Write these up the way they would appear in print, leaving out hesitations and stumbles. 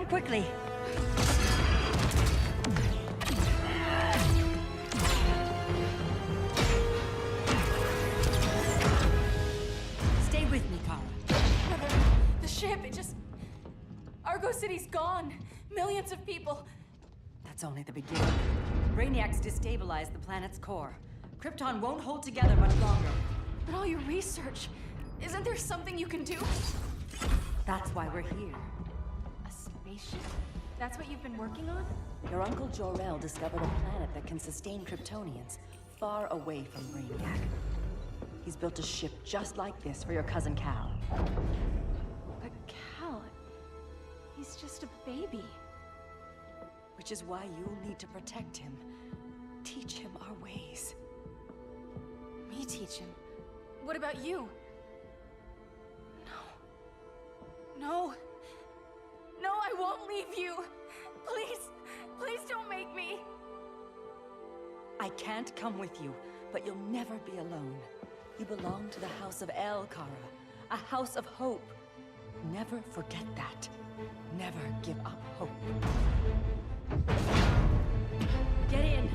Run quickly! Stay with me, Kara. Mother, the ship, it just... Argo City's gone. Millions of people. That's only the beginning. Brainiac's destabilized the planet's core. Krypton won't hold together much longer. But all your research, isn't there something you can do? That's why we're here. A spaceship? That's what you've been working on? Your uncle Jor-El discovered a planet that can sustain Kryptonians, far away from Brainiac. He's built a ship just like this for your cousin Cal. But Cal... he's just a baby. Which is why you'll need to protect him. Teach him our ways. Me teach him? What about you? No. No, I won't leave you. Please, please don't make me. I can't come with you, but you'll never be alone. You belong to the House of El, Kara. A house of hope. Never forget that. Never give up hope. Get in!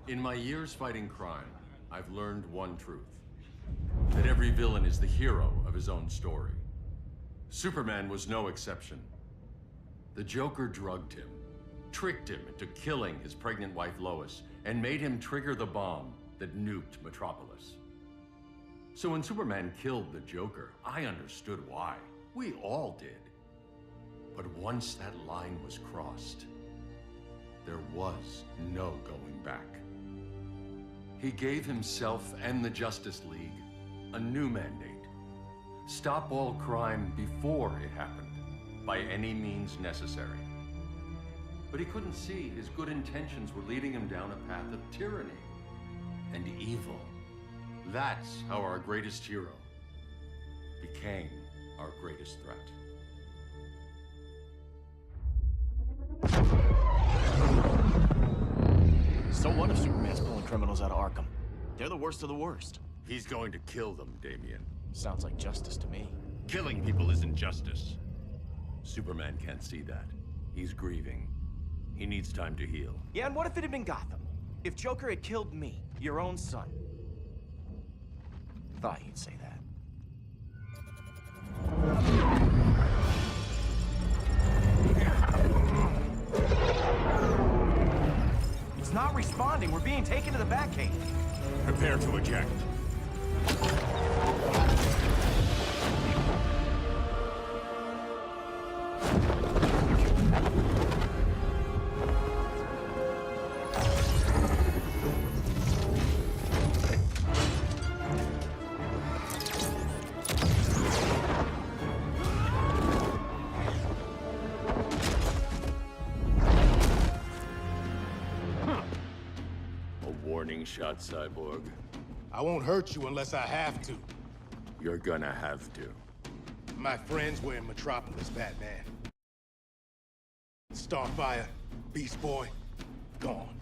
In my years fighting crime, I've learned one truth. That every villain is the hero of his own story. Superman was no exception. The Joker drugged him, tricked him into killing his pregnant wife Lois, and made him trigger the bomb that nuked Metropolis. So when Superman killed the Joker, I understood why. We all did. But once that line was crossed, there was no going back. He gave himself and the Justice League a new mandate. Stop all crime before it happened, by any means necessary. But he couldn't see his good intentions were leading him down a path of tyranny and evil. That's how our greatest hero became our greatest threat. So what if Superman's pulling criminals out of Arkham? They're the worst of the worst. He's going to kill them, Damian. Sounds like justice to me. Killing people isn't justice. Superman can't see that. He's grieving. He needs time to heal. Yeah, and what if it had been Gotham? If Joker had killed me, your own son? Thought you'd say that. It's not responding. We're being taken to the Batcave. Prepare to eject. Warning shot, Cyborg. I won't hurt you unless I have to. You're gonna have to. My friends were in Metropolis, Batman. Starfire, Beast Boy, gone.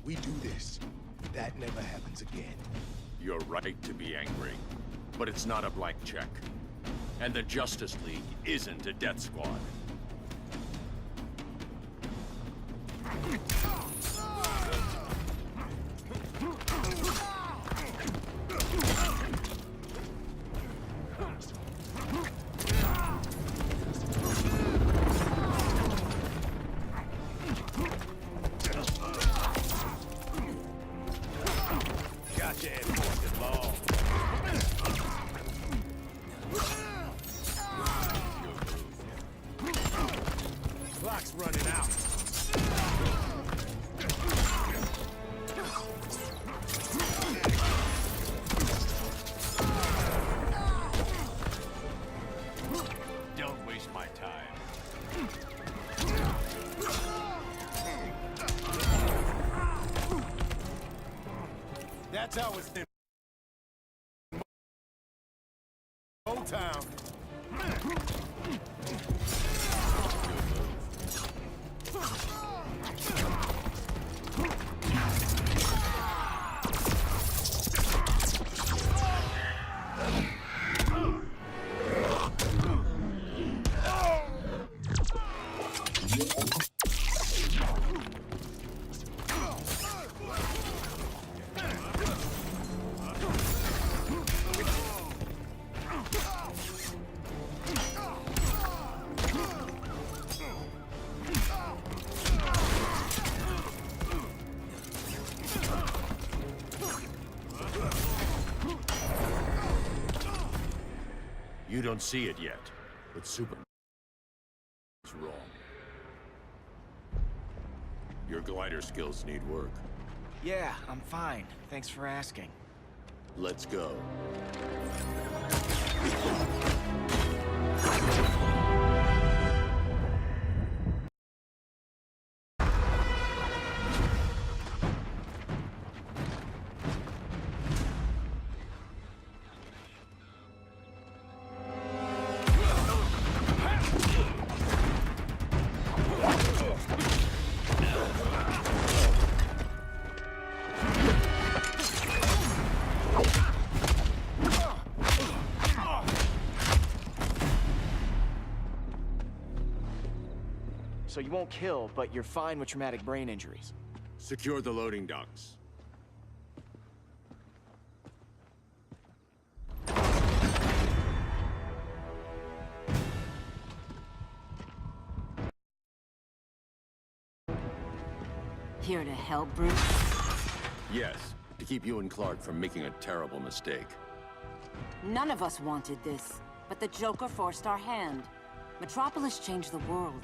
We do this. That never happens again. You're right to be angry, but it's not a blank check. And the Justice League isn't a death squad. Clock's running out. Don't waste my time. That's how it's been. Motown. You don't see it yet, but Superman's wrong. Your glider skills need work. Yeah, I'm fine. Thanks for asking. Let's go. So you won't kill, but you're fine with traumatic brain injuries. Secure the loading docks. Here to help, Bruce? Yes, to keep you and Clark from making a terrible mistake. None of us wanted this, but the Joker forced our hand. Metropolis changed the world.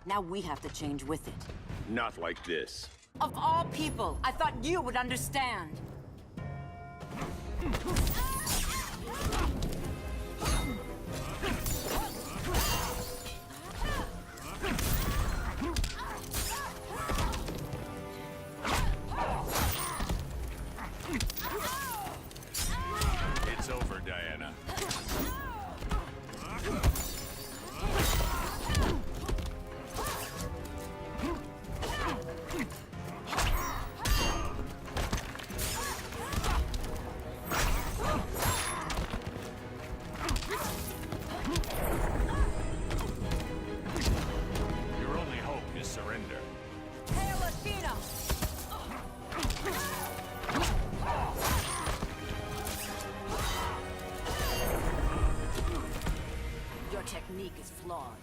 Now we have to change with it. Not like this. Of all people, I thought you would understand. It's over, Diana. Your only hope is surrender. Hail Athena! Your technique is flawed.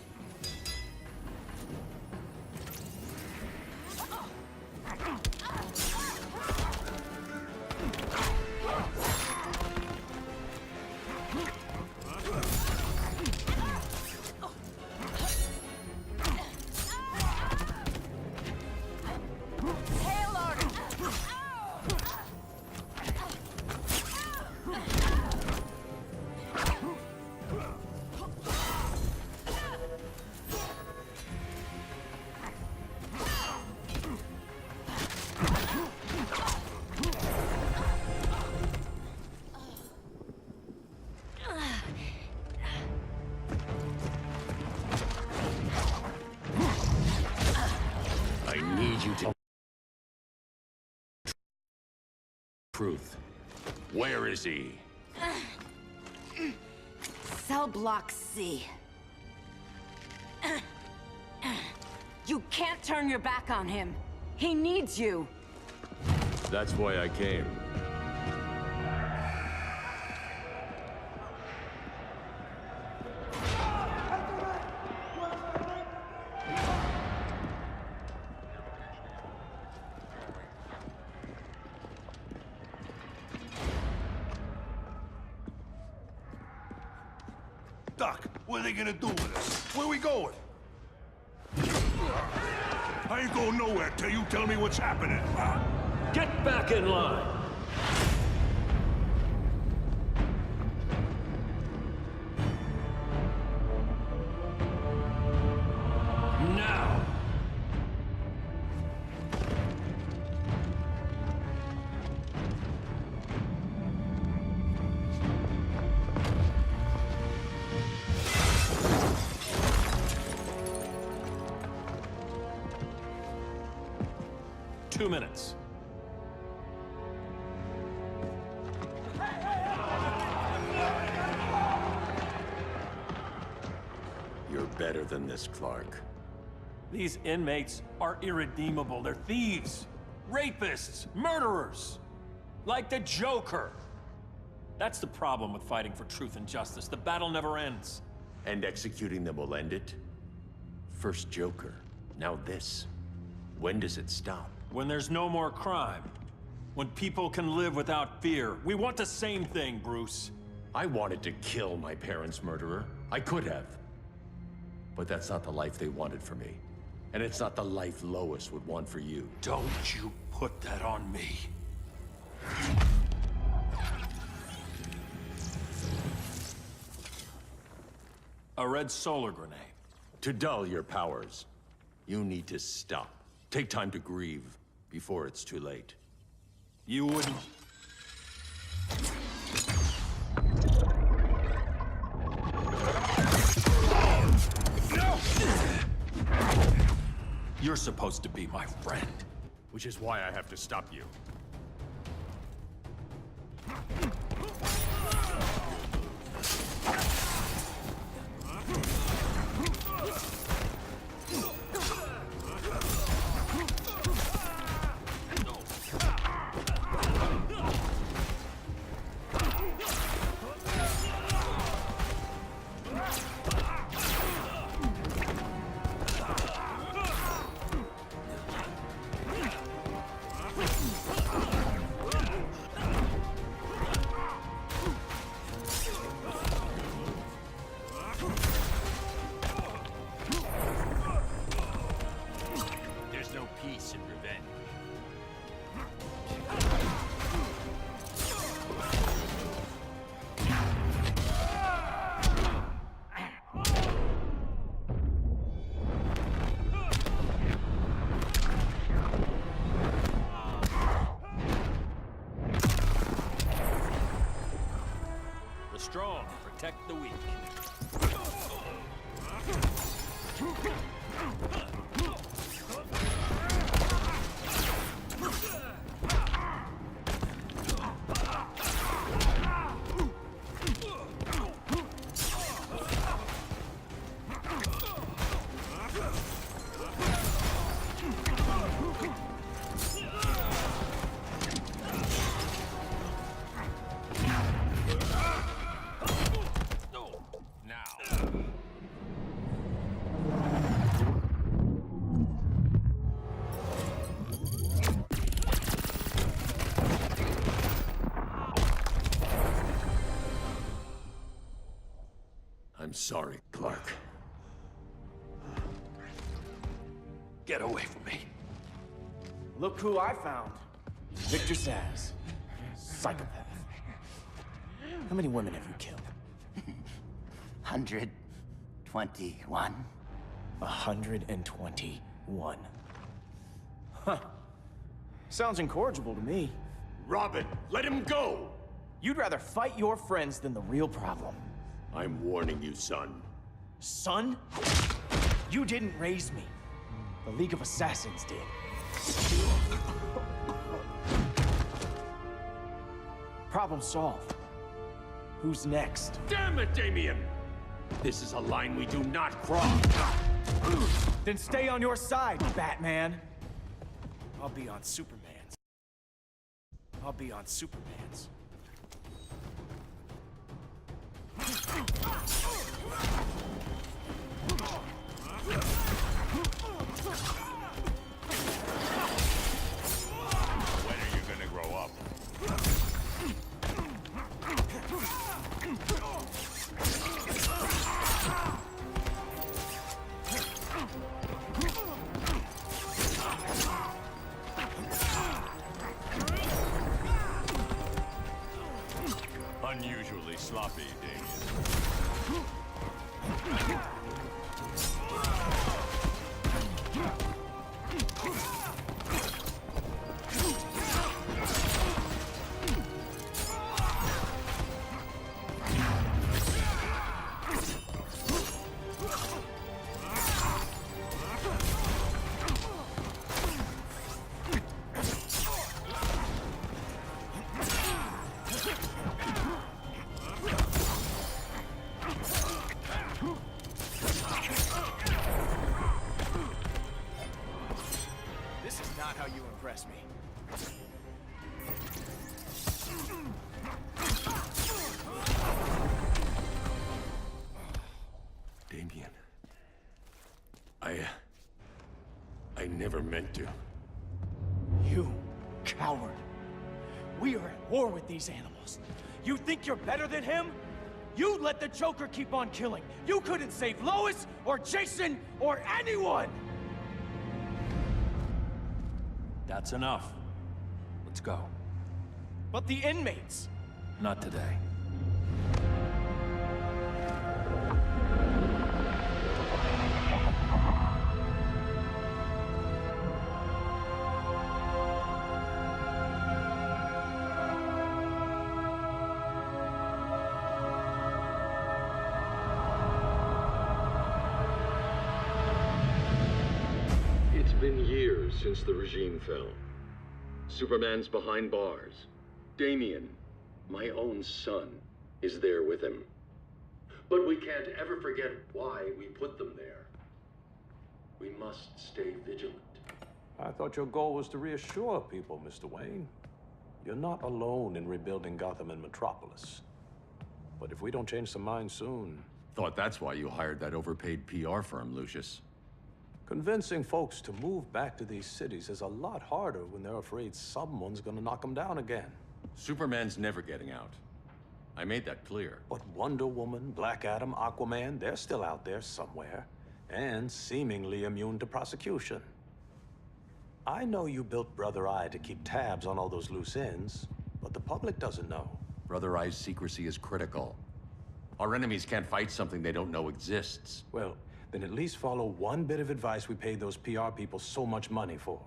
Hail Arden! I need you to... Truth. Where is he? Cell Block C. You can't turn your back on him. He needs you. That's why I came. Doc, what are they gonna do with us? Where we going? I ain't going nowhere till you tell me what's happening. Get back in line! Now! Two minutes. You're better than this, Clark. These inmates are irredeemable. They're thieves, rapists, murderers. Like the Joker. That's the problem with fighting for truth and justice. The battle never ends. And executing them will end it? First Joker, now this. When does it stop? When there's no more crime. When people can live without fear. We want the same thing, Bruce. I wanted to kill my parents' murderer. I could have. But that's not the life they wanted for me. And it's not the life Lois would want for you. Don't you put that on me. A red solar grenade. To dull your powers, you need to stop. Take time to grieve before it's too late. You wouldn't... You're supposed to be my friend. Which is why I have to stop you. There's no peace in revenge. The strong protect the weak. I'm sorry, Clark. Get away from me. Look who I found. Victor Zsasz. Psychopath. How many women have you killed? 121. 121. Huh. Sounds incorrigible to me. Robin, let him go! You'd rather fight your friends than the real problem. I'm warning you, son. Son? You didn't raise me. The League of Assassins did. Problem solved. Who's next? Damn it, Damien! This is a line we do not cross. Then stay on your side, Batman. I'll be on Superman's. I'll be on Superman's. When are you gonna grow up? sloppy, Damien. This is not how you impress me. Damien. I never meant to. You coward. We are at war with these animals. You think you're better than him? You let the Joker keep on killing. You couldn't save Lois, or Jason, or anyone! That's enough. Let's go. But the inmates! Not today. It's been years since the regime fell. Superman's behind bars. Damien, my own son, is there with him. But we can't ever forget why we put them there. We must stay vigilant. I thought your goal was to reassure people, Mr. Wayne. You're not alone in rebuilding Gotham and Metropolis. But if we don't change some minds soon... Thought that's why you hired that overpaid PR firm, Lucius. Convincing folks to move back to these cities is a lot harder when they're afraid someone's gonna knock them down again. Superman's never getting out. I made that clear. But Wonder Woman, Black Adam, Aquaman, they're still out there somewhere. And seemingly immune to prosecution. I know you built Brother Eye to keep tabs on all those loose ends, but the public doesn't know. Brother Eye's secrecy is critical. Our enemies can't fight something they don't know exists. Well, then at least follow one bit of advice we paid those PR people so much money for.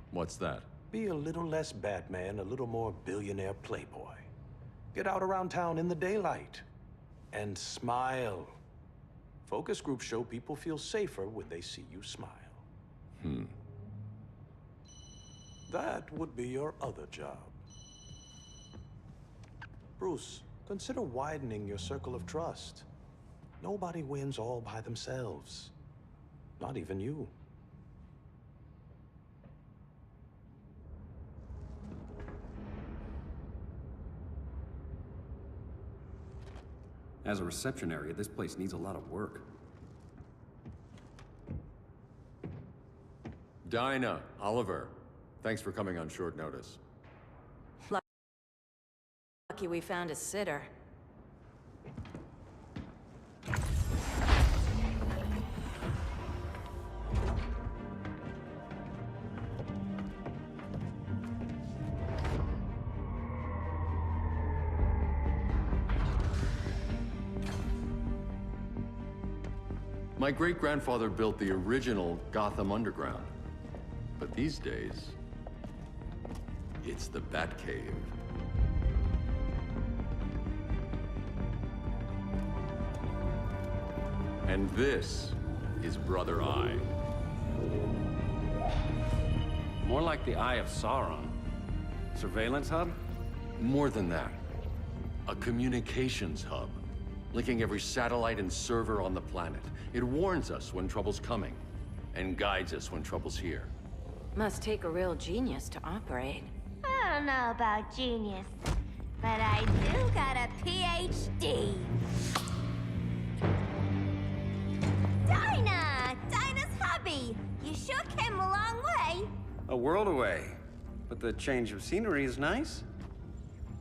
What's that? Be a little less Batman, a little more billionaire playboy. Get out around town in the daylight. And smile. Focus groups show people feel safer when they see you smile. That would be your other job. Bruce, consider widening your circle of trust. Nobody wins all by themselves. Not even you. As a reception area, this place needs a lot of work. Dinah, Oliver, thanks for coming on short notice. Lucky we found a sitter. My great-grandfather built the original Gotham Underground. But these days, it's the Batcave. And this is Brother Eye. More like the Eye of Sauron. Surveillance hub? More than that. A communications hub, linking every satellite and server on the planet. It warns us when trouble's coming, and guides us when trouble's here. Must take a real genius to operate. I don't know about genius, but I do got a PhD. Dinah's hubby! You sure came a long way. A world away. But the change of scenery is nice.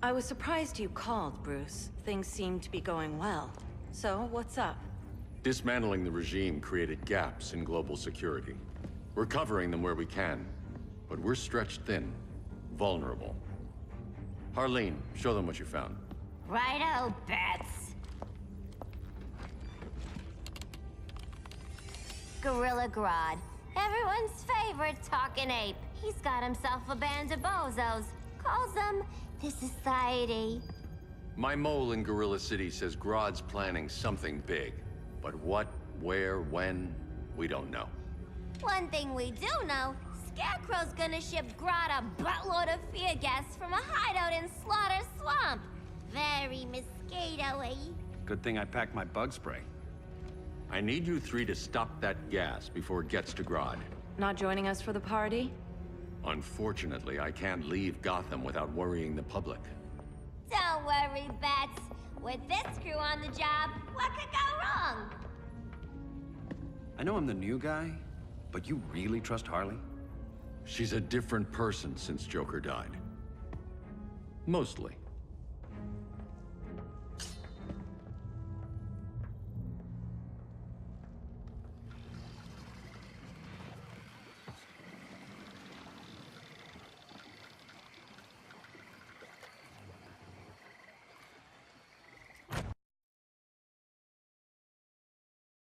I was surprised you called, Bruce. Things seem to be going well. So, what's up? Dismantling the regime created gaps in global security. We're covering them where we can, but we're stretched thin, vulnerable. Harleen, show them what you found. Righto, Bats. Gorilla Grodd. Everyone's favorite talking ape. He's got himself a band of bozos. Calls them the Society. My mole in Gorilla City says Grodd's planning something big. But what, where, when, we don't know. One thing we do know, Scarecrow's gonna ship Grodd a buttload of fear gas from a hideout in Slaughter Swamp. Very mosquito-y. Good thing I packed my bug spray. I need you three to stop that gas before it gets to Grodd. Not joining us for the party? Unfortunately, I can't leave Gotham without worrying the public. Don't worry, Bats. With this crew on the job, what could go wrong? I know I'm the new guy, but you really trust Harley? She's a different person since Joker died. Mostly.